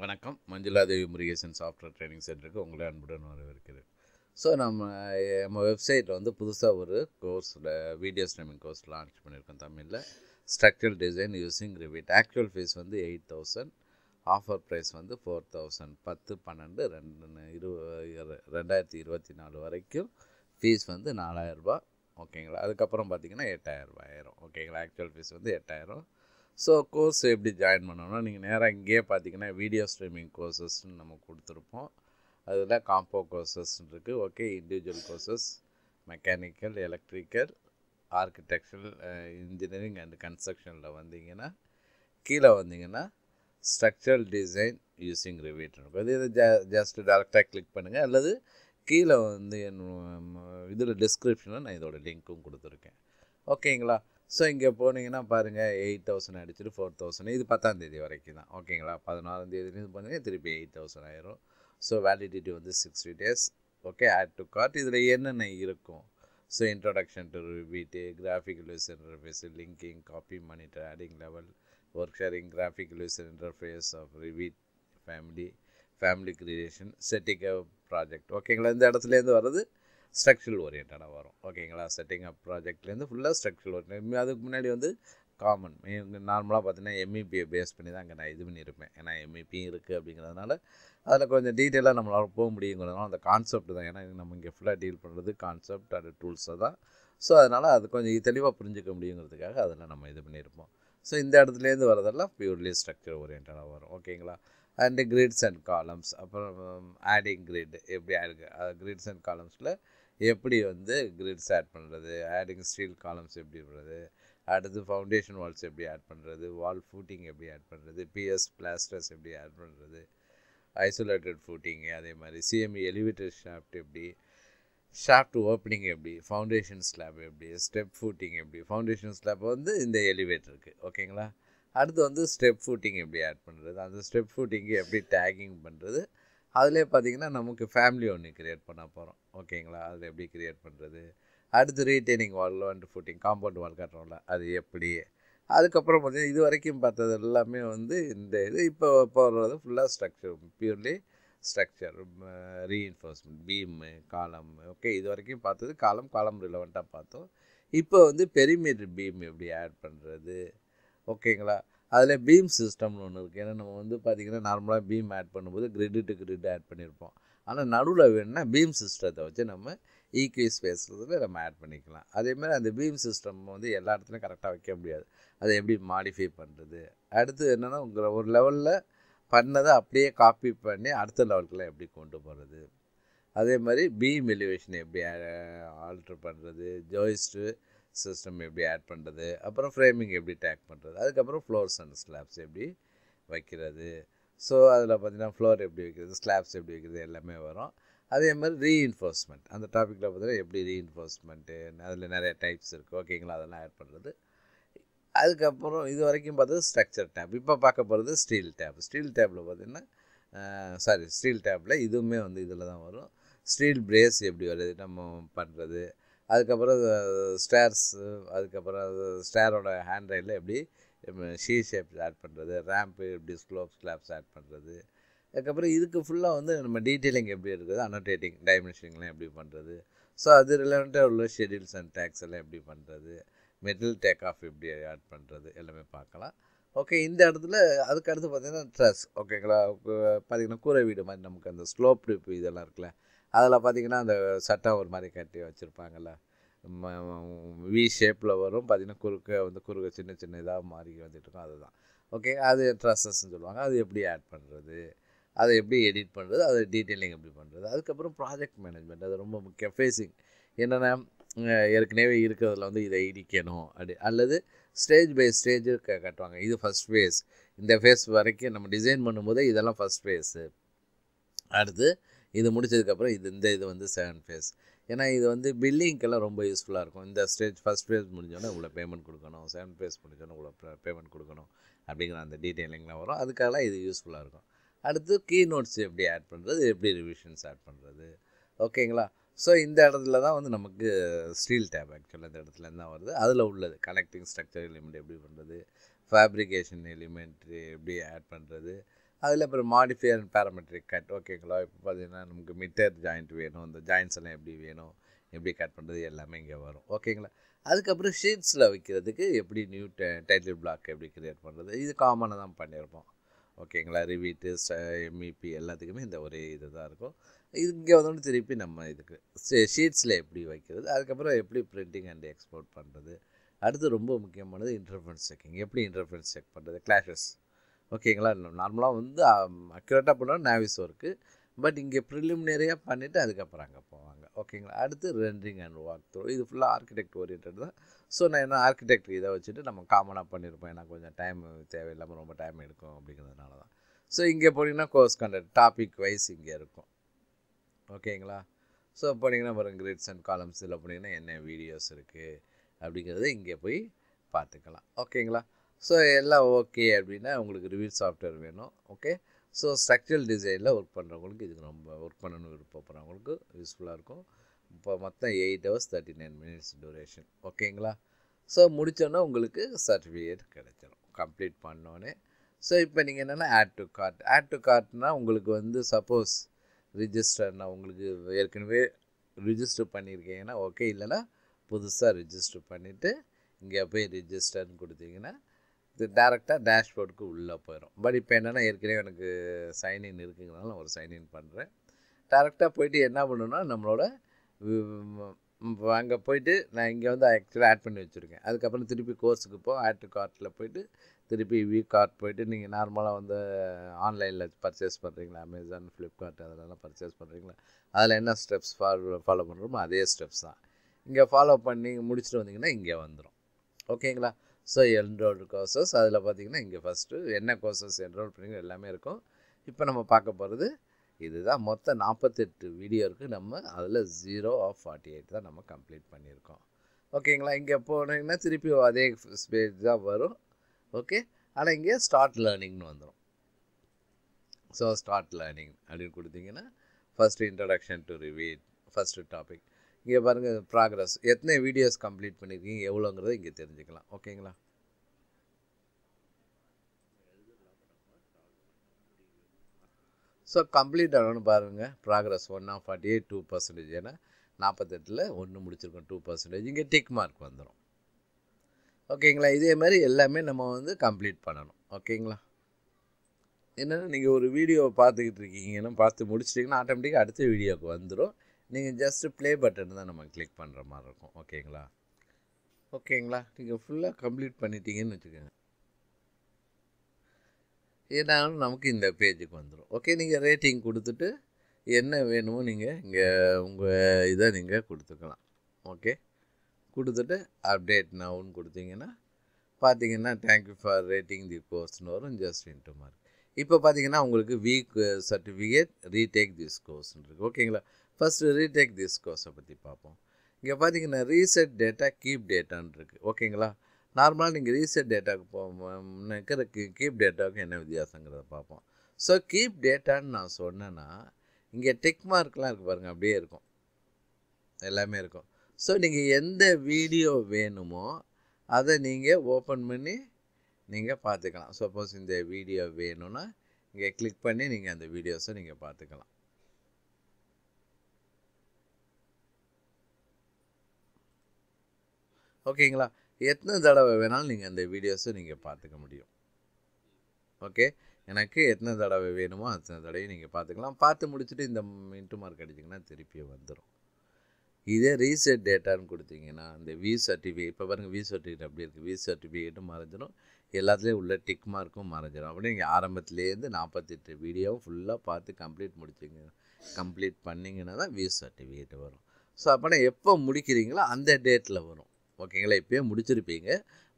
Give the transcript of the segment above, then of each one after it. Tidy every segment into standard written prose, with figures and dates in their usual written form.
வணக்கம். Manjula Devi Murugesan software training சென்டருக்கு உங்களை அன்புடன் வரவேற்கிறேன். ஸோ நம்ம வெப்சைட்டில் வந்து புதுசாக ஒரு கோர்ஸில் வீடியோ ஸ்ட்ரீமிங் கோர்ஸ் லான்ச் பண்ணியிருக்கோம் தமிழில். Structural design using Revit. Actual fees வந்து 8,000, ஆஃபர் ப்ரைஸ் வந்து 4,000. 10/12/2024 வரைக்கும் ஃபீஸ் வந்து 4,000 ரூபா. ஓகேங்களா. அதுக்கப்புறம் பார்த்திங்கன்னா 8,000 ரூபாய் ஆயிரும். ஓகேங்களா. ஆக்சுவல் ஃபீஸ் வந்து 8,000. ஸோ கோர்ஸ் எப்படி ஜாயின் பண்ணணும்னா, நீங்கள் நேராக இங்கேயே பார்த்தீங்கன்னா வீடியோ ஸ்ட்ரீமிங் கோர்சஸ்ன்னு நம்ம கொடுத்துருப்போம். அதில் காம்போ கோர்சஸ் இருக்குது. Okay, individual courses, mechanical, electrical, architectural, engineering and கன்ஸ்ட்ரக்ஷனில் வந்தீங்கன்னா கீழே வந்தீங்கன்னா ஸ்ட்ரக்சரல் டிசைன் யூஸிங் ரிவிட் இருக்கும். இது ஜஸ்ட் டேரெக்டாக கிளிக் பண்ணுங்கள், அல்லது கீழே வந்து என் இதில் டிஸ்கிரிப்ஷனில் நான் இதோட லிங்க்கும் கொடுத்துருக்கேன். ஓகேங்களா. ஸோ இங்கே போனீங்கன்னா பாருங்கள், 8,000 அடிச்சுட்டு 4,000. இது 10ஆம் தேதி வரைக்கும் தான். ஓகேங்களா. 16ஆம் தேதிலேருந்து பார்த்தீங்கன்னா திருப்பி 8,000 ஆயிரும். ஸோ வேலிடிட்டி வந்து 60 days. Okay, add to cart. இதில் என்னென்ன இருக்கும்? So introduction to Revit, graphical user interface, linking, copy monitor, adding level, work sharing, graphical user interface of Revit, family creation, setting up project. ஓகேங்களா. இந்த இடத்துலேருந்து வர்றது structural ஓரியன்டாக வரும். ஓகேங்களா. செட்டிங் அப் ப்ராஜெக்ட்லேருந்து ஃபுல்லாக ஸ்ட்ரக்சரல் ஓரியன்ட். அதுக்கு முன்னாடி வந்து காமன் நார்மலாக பார்த்தீங்கன்னா எம்இபியை பேஸ் பண்ணி தான் அங்கே நான் இது பண்ணியிருப்பேன். ஏன்னா எம்இபியும் இருக்குது அப்படிங்கிறதுனால அதில் கொஞ்சம் டீட்டெயிலாக நம்மளால் போக முடியுங்கிறதுனால அந்த கான்செப்ட் தான். ஏன்னா நம்ம இங்கே ஃபுல்லாக டீல் பண்ணுறது கான்செப்ட் அது டூல்ஸை தான். ஸோ அதனால் அது கொஞ்சம் தெளிவாக புரிஞ்சிக்க முடியுங்கிறதுக்காக அதில் நம்ம இது பண்ணியிருப்போம். ஸோ இந்த இடத்துலேருந்து வரதெல்லாம் பியூர்லி ஸ்ட்ரக்சர் ஓரியன்டாக வரும். ஓகேங்களா. அண்டு கிரிட்ஸ் அண்ட் காலம்ஸ், அப்புறம் ஆடிங் கிரிட் எப்படி கிரிட்ஸ் அண்ட் காலம்ஸில் எப்படி வந்து கிரிட்ஸ் ஆட் பண்ணுறது, ஆடிங் ஸ்டீல் காலம்ஸ் எப்படி பண்ணுறது, அடுத்து ஃபவுண்டேஷன் வால்ஸ் எப்படி ஆட் பண்ணுறது, வால் ஃபூட்டிங் எப்படி ஆட் பண்ணுறது, பிஎஸ் பிளாஸ்டர்ஸ் எப்படி ஆட் பண்ணுறது, ஐசோலேட்டட் ஃபூட்டிங்கு, அதே மாதிரி சிஎம்இ எலிவேட்டர் ஷாஃப்ட் எப்படி, ஷாஃப்ட் ஓப்பனிங் எப்படி, ஃபவுண்டேஷன் ஸ்லாப் எப்படி, ஸ்டெப் ஃபூட்டிங் எப்படி. ஃபவுண்டேஷன் ஸ்லாப் வந்து இந்த எலிவேட்டருக்கு. ஓகேங்களா. அடுத்து வந்து ஸ்டெப் ஃபூட்டிங் எப்படி ஆட் பண்ணுறது, அந்த ஸ்டெப் ஃபூட்டிங்கு எப்படி டேகிங் பண்ணுறது. அதிலே பார்த்திங்கன்னா நமக்கு ஃபேமிலி ஒன்று க்ரியேட் பண்ண போகிறோம். ஓகேங்களா. அதில் எப்படி க்ரியேட் பண்ணுறது. அடுத்து retaining wall and footing, compound wall கட்டுறோம்ல, அது எப்படி. அதுக்கப்புறம் பார்த்திங்கன்னா இது வரைக்கும் பார்த்தது எல்லாமே வந்து இந்த இது. இப்போ போடுறது ஃபுல்லாக structure, purely structure, reinforcement, beam, காலம். ஓகே, இது வரைக்கும் பார்த்தது காலம் ரிலவெண்ட்டாக பார்த்தோம். இப்போ வந்து பெரிமீட்டர் பீம் எப்படி ஆட் பண்ணுறது. ஓகேங்களா. அதில் பீம் சிஸ்டம்னு ஒன்று இருக்குது. ஏன்னா நம்ம வந்து பார்த்திங்கன்னா நார்மலாக பீம் ஆட் பண்ணும்போது கிரிட்டு டு கிரிட் ஆட் பண்ணியிருப்போம். ஆனால் நடுவில் வேணும்னா பீம் சிஸ்டத்தை வச்சு நம்ம ஈக்வி ஸ்பேஸில் நம்ம ஆட் பண்ணிக்கலாம். அதேமாதிரி அந்த பீம் சிஸ்டம் வந்து எல்லா இடத்துலையும் கரெக்டாக வைக்க முடியாது. அதை எப்படி மாடிஃபை பண்ணுறது. அடுத்து என்னென்னா உங்களை ஒரு லெவலில் பண்ணதை அப்படியே காப்பி பண்ணி அடுத்த லெவலுக்குலாம் எப்படி கொண்டு போகிறது. அதே மாதிரி பீம் எலிவேஷன் எப்படி ஆல்ட்ரு பண்ணுறது, ஜோயிஸ்ட்டு சிஸ்டம் எப்படி ஆட் பண்ணுறது, அப்புறம் ஃப்ரேமிங் எப்படி டேக் பண்ணுறது, அதுக்கப்புறம் ஃப்ளோர்ஸ் அண்ட் ஸ்லாப்ஸ் எப்படி வைக்கிறது. ஸோ அதில் பார்த்திங்கன்னா ஃப்ளோர் எப்படி வைக்கிறது, ஸ்லாப்ஸ் எப்படி வைக்கிறது எல்லாமே வரும். அதே மாதிரி ரீஇன்ஃபோர்ஸ்மெண்ட், அந்த டாப்பிக்கில் பார்த்திங்கன்னா எப்படி ரீஇன்ஃபோர்ஸ்மெண்ட்டு, அதில் நிறைய டைப்ஸ் இருக்குது. ஓகேங்களா. அதெல்லாம் ஆட் பண்ணுறது. அதுக்கப்புறம் இது வரைக்கும் பார்த்தது ஸ்ட்ரக்சர் டேப். இப்போ பார்க்க போகிறது ஸ்டீல் டேப். ஸ்டீல் டேப்பில் பார்த்திங்கன்னா ஸ்டீல் டேப்பில் இதுவுமே வந்து இதில் தான் வரும். ஸ்டீல் பிரேஸ் எப்படி வருது நம்ம பண்ணுறது. அதுக்கப்புறம் ஸ்டேர்ஸு, அதுக்கப்புறம் ஸ்டேரோட ஹேண்ட் ரைலில் எப்படி ஷீ ஷேப்ஸ் ஆட் பண்ணுறது, ரேம்ப்பு எப்படி ஸ்லாப்ஸ் ஆட் பண்ணுறது. அதுக்கப்புறம் இதுக்கு ஃபுல்லாக வந்து நம்ம டீட்டெயிலிங் எப்படி இருக்குது, அனோட்டேட்டிங், டைமென்ஷனிங்லாம் எப்படி பண்ணுறது. ஸோ அது ரிலவெண்ட்டாக உள்ள ஷெடியூல்ஸ் அண்ட் டேக்ஸ் எல்லாம் எப்படி பண்ணுறது, மெட்டல் டேக் ஆஃப் எப்படி ஆட் பண்ணுறது எல்லாமே பார்க்கலாம். ஓகே, இந்த இடத்துல அதுக்கு அடுத்து பார்த்திங்கன்னா ட்ரெஸ். ஓகேங்களா. பார்த்திங்கன்னா கூரை வீடு மாதிரி நமக்கு அந்த ஸ்லோப் ட்ரிப் இதெல்லாம் இருக்குல்ல, அதில் பார்த்திங்கன்னா அந்த சட்டம் ஒரு மாதிரி கட்டி வச்சுருப்பாங்கள்ல, வி ஷேப்பில் வரும். பார்த்திங்கன்னா குறுக்க சின்ன சின்ன இதாக மாறி வந்துட்டுருக்கோம். அதுதான். ஓகே, அது ட்ரெஸ்ஸஸ்ன்னு சொல்லுவாங்க. அது எப்படி ஆட் பண்ணுறது, அதை எப்படி எடிட் பண்ணுறது, அதை டீட்டெயிலிங் எப்படி பண்ணுறது. அதுக்கப்புறம் ப்ராஜெக்ட் மேனேஜ்மெண்ட், அது ரொம்ப முக்கியம். ஃபேஸிங் என்னென்னா ஏற்கனவே இருக்கிறதுல வந்து இதை இடிக்கணும் அல்லது ஸ்டேஜ் பை ஸ்டேஜு கட்டுவாங்க. இது ஃபஸ்ட் ஃபேஸ். இந்த ஃபேஸ் வரைக்கும் நம்ம டிசைன் பண்ணும்போதே இதெல்லாம் ஃபஸ்ட் ஃபேஸு. அடுத்து இது முடிச்சதுக்கப்புறம் இது வந்து செகண்ட் ஃபேஸ். ஏன்னா இது வந்து பில்லிங்க்கெல்லாம் ரொம்ப யூஸ்ஃபுல்லாக இருக்கும். இந்த ஸ்டேஜ் ஃபஸ்ட் ஃபேஸ் முடிஞ்சோன்னே இவ்வளோ பேமெண்ட் கொடுக்கணும், செகண்ட் ஃபேஸ் முடிஞ்சோன்னே இவ்வளோ பேமெண்ட் கொடுக்கணும் அப்படிங்கிற அந்த டீட்டெயிலிங்லாம் வரும். அதுக்காக இது யூஸ்ஃபுல்லாக இருக்கும். அடுத்து கீ நோட்ஸ் எப்படி ஆட் பண்ணுறது, எப்படி ரிவிஷன்ஸ் ஆட் பண்ணுறது. ஓகேங்களா. ஸோ இந்த இடத்துல தான் வந்து நமக்கு ஸ்டீல் டேப் ஆக்சுவலாக இந்த இடத்துலேருந்து தான் வருது. அதில் உள்ளது கனெக்டிங் ஸ்ட்ரக்சர் எலிமெண்ட் எப்படி பண்ணுறது, ஃபேப்ரிகேஷன் எலிமெண்ட் எப்படி ஆட் பண்ணுறது, அதில் அப்புறம் மாடிஃபை அண்ட் பேராமெட்ரிக் கட் ஓகேங்களா. இப்போ பார்த்தீங்கன்னா நமக்கு மிட்டர் ஜாயிண்ட் வேணும், இந்த ஜாயின்ட்ஸ் எல்லாம் எப்படி வேணும், எப்படி கட் பண்ணுறது எல்லாமே இங்கே வரும் ஓகேங்களா. அதுக்கப்புறம் ஷீட்ஸில் வைக்கிறதுக்கு எப்படி நியூ டைட்டில் பிளாக் எப்படி க்ரியேட் பண்ணுறது, இது காமனாக தான் பண்ணியிருப்போம் ஓகேங்களா. ரிவீட்டு எம்இபி எல்லாத்துக்குமே இந்த ஒரே இது தான் இருக்கும். இது இங்கே வந்தோடனே திருப்பி நம்ம இதுக்கு ஷீட்ஸில் எப்படி வைக்கிறது, அதுக்கப்புறம் எப்படி பிரிண்டிங் அண்ட் எக்ஸ்போர்ட் பண்ணுறது. அடுத்து ரொம்ப முக்கியமானது இன்டர்ஃபரன்ஸ் செக்கிங், எப்படி இன்டர்ஃபரன்ஸ் செக் பண்ணுறது, கிளாஷஸ் ஓகேங்களா. நார்மலாக வந்து அக்யூரேட்டாக பண்ணால் நாவிஸ் ஒர்க்கு, பட் இங்கே ப்ரிலிமினரியாக பண்ணிவிட்டு அதுக்கப்புறம் அங்கே போவாங்க ஓகேங்களா. அடுத்து ரெண்டரிங் அண்ட் வாக் த்ரூ, இது ஃபுல்லாக ஆர்கிடெக்ட் ஓரியன்ட் தான். ஸோ நான் என்ன ஆர்கிடெக்ட் இதை வச்சுட்டு நம்ம காமனாக பண்ணியிருப்போம், ஏன்னா கொஞ்சம் டைம் தேவையில்லாமல் ரொம்ப டைம் எடுக்கும் அப்படிங்கிறதுனால தான். ஸோ இங்கே போனீங்கன்னா கோர்ஸ் கண்டக்ட் டாபிக் வைஸ் இங்கே இருக்கும் ஓகேங்களா. ஸோ போனீங்கன்னா பாருங்கள் கிரிட்ஸ் அண்ட் காலம்ஸ், இதில் போனீங்கன்னா என்ன வீடியோஸ் இருக்குது அப்படிங்கிறத இங்கே போய் பார்த்துக்கலாம் ஓகேங்களா. ஸோ எல்லாம் ஓகே அப்படின்னா உங்களுக்கு ரிவ்யூ சாஃப்ட்வேர் வேணும் ஓகே. ஸோ ஸ்ட்ரக்சரல் டிசைனில் ஒர்க் பண்ணுறவங்களுக்கு இதுக்கு ரொம்ப ஒர்க் பண்ணணும்னு விருப்பப்படுறவங்களுக்கு யூஸ்ஃபுல்லாக இருக்கும். இப்போ மொத்தம் 8 hours 39 minutes டியூரேஷன் ஓகேங்களா. ஸோ முடித்தோன்னே உங்களுக்கு சர்டிஃபிகேட் கிடைச்சிடும் கம்ப்ளீட் பண்ணோன்னே. ஸோ இப்போ நீங்கள் என்னென்னா ஆட் டு கார்ட்னால் உங்களுக்கு வந்து சப்போஸ் ரிஜிஸ்டர்னா உங்களுக்கு ஏற்கனவே ரிஜிஸ்டர் பண்ணியிருக்கீங்கன்னா ஓகே, இல்லைனா புதுசாக ரிஜிஸ்டர் பண்ணிவிட்டு இங்கே போய் ரிஜிஸ்டர்னு கொடுத்தீங்கன்னா இது டேரெக்டாக டேஷ்போர்டுக்கு உள்ளே போயிடும். பட் இப்போ என்னென்னா ஏற்கனவே எனக்கு சைன்இன் இருக்குங்கிறனால நான் ஒரு சைன்இன் பண்ணுறேன். டேரெக்டாக போய்ட்டு என்ன பண்ணணுன்னா நம்மளோட அங்கே போய்ட்டு நான் இங்கே வந்து ஆக்சுவலாக ஆட் பண்ணி வச்சுருக்கேன். அதுக்கப்புறம் திருப்பி கோர்ஸுக்கு ஆட் டு கார்ட்டில் போய்ட்டு திருப்பி கார்ட் போய்ட்டு நீங்கள் நார்மலாக வந்து ஆன்லைனில் பர்ச்சேஸ் பண்ணுறீங்களா, அமேசான், ஃப்ளிப்கார்ட் அதெல்லாம் பர்ச்சேஸ் பண்ணுறீங்களா, அதில் என்ன ஸ்டெப்ஸ் ஃபாலோ பண்ணுறோமோ அதே ஸ்டெப்ஸ் தான் இங்கே ஃபாலோ பண்ணி முடிச்சுட்டு வந்தீங்கன்னா இங்கே வந்துடும் ஓகேங்களா. ஸோ என்ரோல்டு கோர்சஸ் அதில் பார்த்தீங்கன்னா இங்கே ஃபஸ்ட்டு என்ன கோர்சஸ் என்ரோல் பண்ணிங்க எல்லாமே இருக்கும். இப்போ நம்ம பார்க்க போகிறது இதுதான். மொத்தம் 48 வீடியோ இருக்குது. நம்ம அதில் 0 of 48 தான் நம்ம கம்ப்ளீட் பண்ணியிருக்கோம் ஓகேங்களா. இங்கே போனீங்கன்னா திருப்பி அதே பேஜ் தான் வரும் ஓகே. ஆனால் இங்கே ஸ்டார்ட் லேர்னிங்னு வந்துடும். ஸோ ஸ்டார்ட் லேர்னிங் அப்படின்னு கொடுத்தீங்கன்னா first introduction to rivet first topic. இங்கே பாருங்கள் ப்ராக்ரஸ், எத்தனை வீடியோஸ் கம்ப்ளீட் பண்ணியிருக்கீங்க எவ்வளோங்கிறத இங்கே தெரிஞ்சுக்கலாம் ஓகேங்களா. ஸோ கம்ப்ளீட் ஆகணும்னு பாருங்கள் ப்ராக்ரஸ் 1 of 48 2%. ஏன்னா 48ல் 1 முடிச்சிருக்கோம் 2%. இங்கே டிக் மார்க் வந்துடும் ஓகேங்களா. இதே மாதிரி எல்லாமே நம்ம வந்து கம்ப்ளீட் பண்ணணும் ஓகேங்களா. என்னென்னா நீங்கள் ஒரு வீடியோவை பார்த்துக்கிட்டு இருக்கீங்கன்னா பார்த்து முடிச்சிட்டிங்கன்னா ஆட்டோமேட்டிக்காக அடுத்த வீடியோவுக்கு வந்துடும். நீங்கள் ஜஸ்ட்டு ப்ளே பட்டன் தான் நம்ம கிளிக் பண்ணுற மாதிரி இருக்கும் ஓகேங்களா. நீங்கள் ஃபுல்லாக கம்ப்ளீட் பண்ணிட்டீங்கன்னு வச்சுக்கோங்க, ஏன்னாலும் நமக்கு இந்த பேஜுக்கு வந்துடும் ஓகே. நீங்கள் ரேட்டிங் கொடுத்துட்டு என்ன வேணுமோ நீங்கள் இங்கே உங்கள் இதை நீங்கள் கொடுத்துக்கலாம் ஓகே. கொடுத்துட்டு அப்டேட் நவுன்னு கொடுத்தீங்கன்னா பார்த்தீங்கன்னா தேங்க்யூ ஃபார் ரேட்டிங் தி கோர்ஸ்னு வரும், ஜஸ்ட் இன்ட்டு மார்க். இப்போ பார்த்தீங்கன்னா உங்களுக்கு வீக் சர்டிஃபிகேட் ரீடேக் திஸ் கோர்ஸ்ன்னு இருக்குது ஓகேங்களா. ஃபஸ்ட்டு ரீடேக் திஸ் கோர்ஸை பற்றி பார்ப்போம். இங்கே பார்த்தீங்கன்னா ரீசெட் டேட்டா கீப் டேட்டான்னு இருக்குது ஓகேங்களா. நார்மலாக நீங்கள் ரீசெட் டேட்டாவுக்கு போகிற கீப் டேட்டாவுக்கு என்ன வித்தியாசங்கிறத பார்ப்போம். ஸோ கீப் டேட்டான்னு நான் சொன்னேன்னா இங்கே டிக் மார்க்லாம் இருக்குது பாருங்கள், அப்படியே இருக்கும், எல்லாமே இருக்கும். ஸோ நீங்கள் எந்த வீடியோ வேணுமோ அதை நீங்கள் ஓப்பன் பண்ணி நீங்கள் பார்த்துக்கலாம். சப்போஸ் இந்த வீடியோ வேணும்னா இங்கே கிளிக் பண்ணி நீங்கள் அந்த வீடியோஸை நீங்கள் பார்த்துக்கலாம் ஓகேங்களா. எத்தனை தடவை வேணாலும் நீங்கள் அந்த வீடியோஸை நீங்கள் பார்த்துக்க முடியும் ஓகே. எனக்கு எத்தனை தடவை வேணுமோ அத்தனை தடவையும் நீங்கள் பார்த்துக்கலாம். பார்த்து முடிச்சுட்டு இந்த இன்ட்டு மார்க் அடிச்சிங்கன்னா திருப்பி வந்துடும். இதே ரீசெட் டேட்டான்னு கொடுத்தீங்கன்னா இந்த வி சர்டிஃபிகேட், இப்போ பாருங்கள் வி சர்டிஃபிகேட் அப்படி இருக்குது, வி சர்டிஃபிகேட்டும் மறைஞ்சிடும், எல்லாத்துலேயும் உள்ள டிக் மார்க்கும் மறைஞ்சிடும். அப்படி நீங்கள் ஆரம்பத்துலேருந்து 48 வீடியோவும் ஃபுல்லாக பார்த்து கம்ப்ளீட் பண்ணிங்கன்னா தான் வி சர்டிஃபிகேட் வரும். ஸோ அப்போனா எப்போ முடிக்கிறீங்களோ அந்த டேட்டில் வரும் ஓகேங்களா. இப்போயே முடிச்சிருப்பீங்க,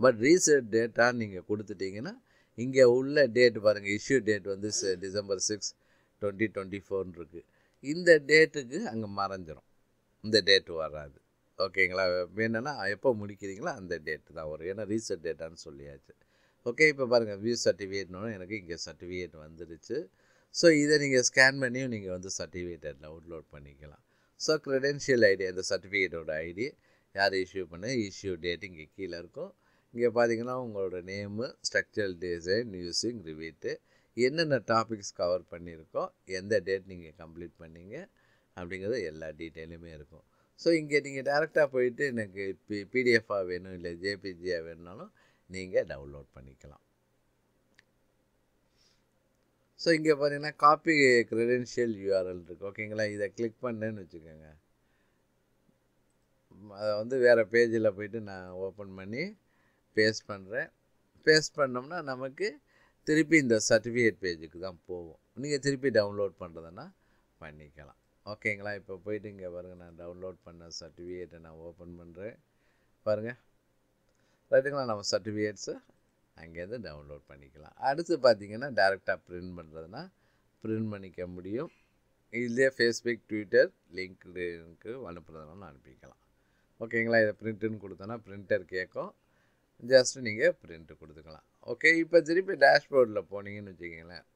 பட் ரீசெட் டேட்டான்னு நீங்கள் கொடுத்துட்டிங்கன்னா இங்கே உள்ள டேட் பாருங்கள், இஷ்யூ டேட் வந்து December 6, 2024 இருக்குது. இந்த டேட்டுக்கு அங்கே மறைஞ்சிரும், இந்த டேட்டு வராது ஓகேங்களா. என்னென்னா எப்போ முடிக்கிறீங்களோ அந்த டேட்டு தான் வரும், ஏன்னா ரீசெட் டேட்டான்னு சொல்லியாச்சு ஓகே. இப்போ பாருங்கள் வியூ சர்டிஃபிகேட்னு எனக்கு இங்கே சர்டிஃபிகேட் வந்துடுச்சு. ஸோ இதை நீங்கள் ஸ்கேன் பண்ணியும் நீங்கள் வந்து சர்டிஃபிகேட்டை டவுன்லோட் பண்ணிக்கலாம். ஸோ க்ரெடென்ஷியல் ஐடி, அந்த சர்டிஃபிகேட்டோட ஐடி, யார் இஷ்யூ பண்ண, இஷ்யூ டேட் இங்கே கீழே இருக்கும். இங்கே பார்த்தீங்கன்னா உங்களோட நேமு, ஸ்ட்ரக்சரல் டிசைன் யூஸிங் ரிவீட்டு, என்னென்ன டாபிக்ஸ் கவர் பண்ணியிருக்கோம், எந்த டேட் நீங்கள் கம்ப்ளீட் பண்ணீங்க அப்படிங்கிறது எல்லா டீட்டெயிலுமே இருக்கும். ஸோ இங்கே நீங்கள் டேரெக்டாக போயிட்டு எனக்கு பிடிஎஃபாக வேணும் இல்லை ஜேபிஜியாக வேணும்னாலும் நீங்கள் டவுன்லோட் பண்ணிக்கலாம். ஸோ இங்கே பார்த்தீங்கன்னா காப்பி க்ரெடென்ஷியல் யூஆர்எல் இருக்குது. ஓகேங்களா, இதை கிளிக் பண்ணேன்னு வச்சுக்கோங்க. அதை வந்து வேறு பேஜில் போய்ட்டு நான் ஓப்பன் பண்ணி பேஸ்ட் பண்ணுறேன். பேஸ்ட் பண்ணோம்னா நமக்கு திருப்பி இந்த சர்டிஃபிகேட் பேஜுக்கு தான் போகும். நீங்கள் திருப்பி டவுன்லோட் பண்ணுறதுன்னா பண்ணிக்கலாம். ஓகேங்களா, இப்போ போய்ட்டு இங்கே பாருங்கள், நான் டவுன்லோட் பண்ண சர்டிஃபிகேட்டை நான் ஓப்பன் பண்ணுறேன். பாருங்கள், ரைட்டுங்களா, நம்ம சர்டிஃபிகேட்ஸை அங்கேருந்து டவுன்லோட் பண்ணிக்கலாம். அடுத்து பார்த்திங்கன்னா டேரெக்டாக ப்ரிண்ட் பண்ணுறதுனா ப்ரிண்ட் பண்ணிக்க முடியும். இதுலேயே ஃபேஸ்புக், ட்விட்டர் லிங்க்கு அனுப்புறதுனாலும் அனுப்பிக்கலாம். ஓகேங்களா, இதை ப்ரிண்ட்டுன்னு கொடுத்தோன்னா பிரிண்டர் கேட்கும், ஜஸ்ட்டு நீங்கள் ப்ரிண்ட்டு கொடுத்துக்கலாம். ஓகே, இப்போ திருப்பி டேஷ்போர்டில் போனீங்கன்னு வச்சுக்கிங்களேன்,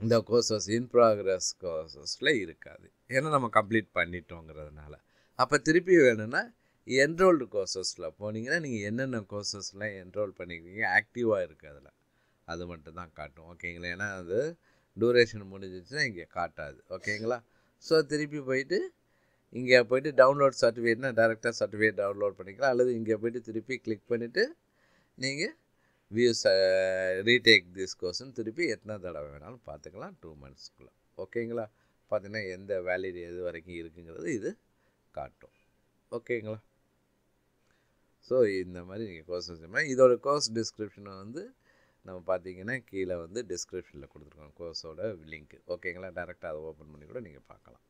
இந்த கோர்சஸ் இன் ப்ராக்ரஸ் கோர்சஸில் இருக்காது. ஏன்னா நம்ம கம்ப்ளீட் பண்ணிட்டோங்கிறதுனால. அப்போ திருப்பி வேணும்னா என்ரோல்டு கோர்சஸில் போனீங்கன்னா நீங்கள் என்னென்ன கோர்சஸ்லாம் என்ரோல் பண்ணிக்கிறீங்க ஆக்டிவாக இருக்குது அதில், அது மட்டும் தான் காட்டும். ஓகேங்களா, ஏன்னா அது டூரேஷன் முடிஞ்சிச்சுன்னா இங்கே காட்டாது. ஓகேங்களா, ஸோ திருப்பி போயிட்டு இங்கே போய்ட்டு டவுன்லோட் சர்டிஃபிகேட்னா டேரெக்டாக சர்டிஃபிகேட் டவுன்லோட் பண்ணிக்கலாம். அல்லது இங்கே போய்ட்டு திருப்பி கிளிக் பண்ணிவிட்டு நீங்கள் வியூஸ் ரீடேக் திஸ் கோர்ஸ்ன்னு திருப்பி எத்தனை தடவை வேணாலும் பார்த்துக்கலாம் 2 monthsக்குள்ளே. ஓகேங்களா, பார்த்தீங்கன்னா எந்த வேலிட் எது வரைக்கும் இருக்குங்கிறது இது காட்டும். ஓகேங்களா, ஸோ இந்த மாதிரி நீங்கள் கோர்சஸ் இதோட கோர்ஸ் டிஸ்கிரிப்ஷனை வந்து நம்ம பார்த்தீங்கன்னா கீழே வந்து டிஸ்கிரிப்ஷனில் கொடுத்துருக்கோம் கோர்ஸோட லிங்க்கு. ஓகேங்களா, டேரெக்டாக அதை ஓப்பன் பண்ணி கூட நீங்கள் பார்க்கலாம்.